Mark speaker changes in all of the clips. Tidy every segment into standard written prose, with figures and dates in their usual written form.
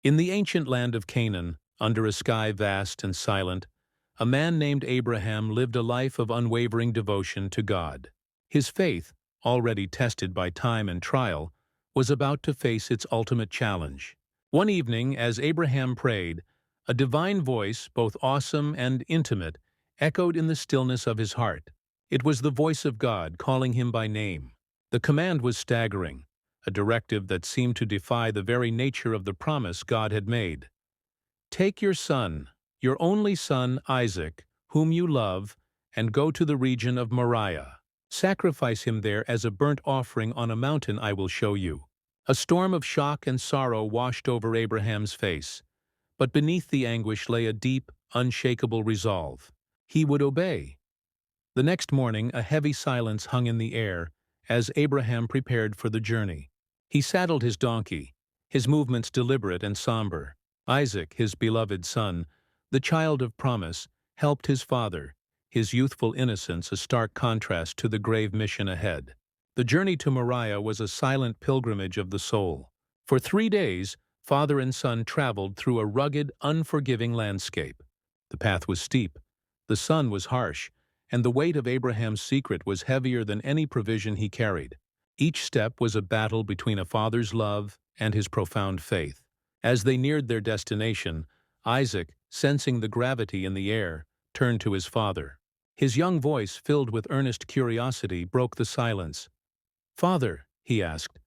Speaker 1: In the ancient land of Canaan, under a sky vast and silent, a man named Abraham lived a life of unwavering devotion to God. His faith, already tested by time and trial, was about to face its ultimate challenge. One evening, as Abraham prayed, a divine voice, both awesome and intimate, echoed in the stillness of his heart. It was the voice of God calling him by name. The command was staggering, a directive that seemed to defy the very nature of the promise God had made. Take your son, your only son Isaac, whom you love, and go to the region of Moriah. Sacrifice him there as a burnt offering on a mountain I will show you. A storm of shock and sorrow washed over Abraham's face, but beneath the anguish lay a deep, unshakable resolve. He would obey. The next morning a heavy silence hung in the air as Abraham prepared for the journey. He saddled his donkey, his movements deliberate and somber. Isaac, his beloved son, the child of promise, helped his father, his youthful innocence a stark contrast to the grave mission ahead. The journey to Moriah was a silent pilgrimage of the soul. For 3 days, father and son traveled through a rugged, unforgiving landscape. The path was steep, the sun was harsh, and the weight of Abraham's secret was heavier than any provision he carried. Each step was a battle between a father's love and his profound faith. As they neared their destination, Isaac, sensing the gravity in the air, turned to his father. His young voice, filled with earnest curiosity, broke the silence. "Father," he asked,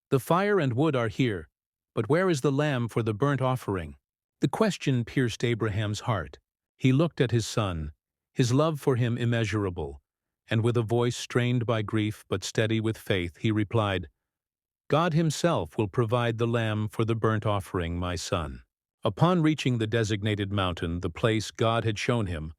Speaker 1: "the fire and wood are here, but where is the lamb for the burnt offering?" The question pierced Abraham's heart. He looked at his son, his love for him immeasurable, and with a voice strained by grief but steady with faith, he replied, "God himself will provide the lamb for the burnt offering, my son." Upon reaching the designated mountain, the place God had shown him,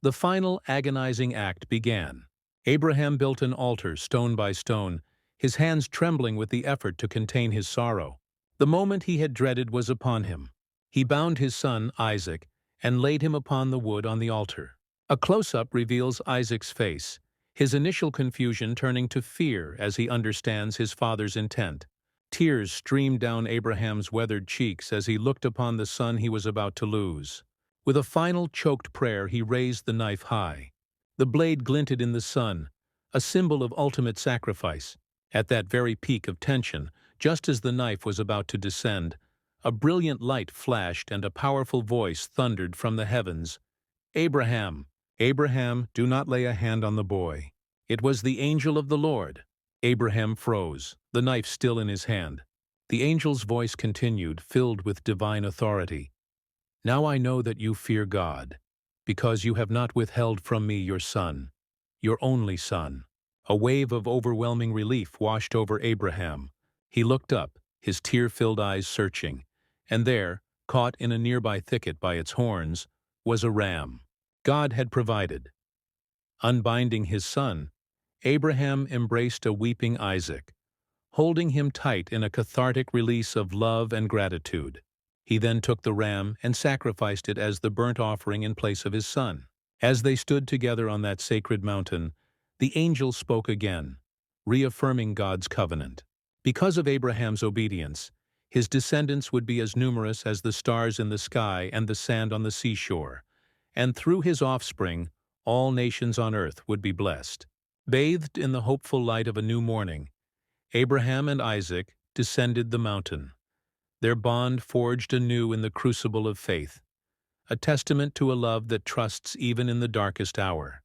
Speaker 1: the final agonizing act began. Abraham built an altar stone by stone, his hands trembling with the effort to contain his sorrow. The moment he had dreaded was upon him. He bound his son, Isaac, and laid him upon the wood on the altar. A close-up reveals Isaac's face, his initial confusion turning to fear as he understands his father's intent. Tears streamed down Abraham's weathered cheeks as he looked upon the son he was about to lose. With a final choked prayer, he raised the knife high. The blade glinted in the sun, a symbol of ultimate sacrifice. At that very peak of tension, just as the knife was about to descend, a brilliant light flashed and a powerful voice thundered from the heavens. "Abraham! Abraham, do not lay a hand on the boy." It was the angel of the Lord. Abraham froze, the knife still in his hand. The angel's voice continued, filled with divine authority. "Now I know that you fear God, because you have not withheld from me your son, your only son." A wave of overwhelming relief washed over Abraham. He looked up, his tear-filled eyes searching, and there, caught in a nearby thicket by its horns, was a ram. God had provided. Unbinding his son, Abraham embraced a weeping Isaac, holding him tight in a cathartic release of love and gratitude. He then took the ram and sacrificed it as the burnt offering in place of his son. As they stood together on that sacred mountain, the angel spoke again, reaffirming God's covenant. Because of Abraham's obedience, his descendants would be as numerous as the stars in the sky and the sand on the seashore, and through his offspring, all nations on earth would be blessed. Bathed in the hopeful light of a new morning, Abraham and Isaac descended the mountain, their bond forged anew in the crucible of faith, a testament to a love that trusts even in the darkest hour.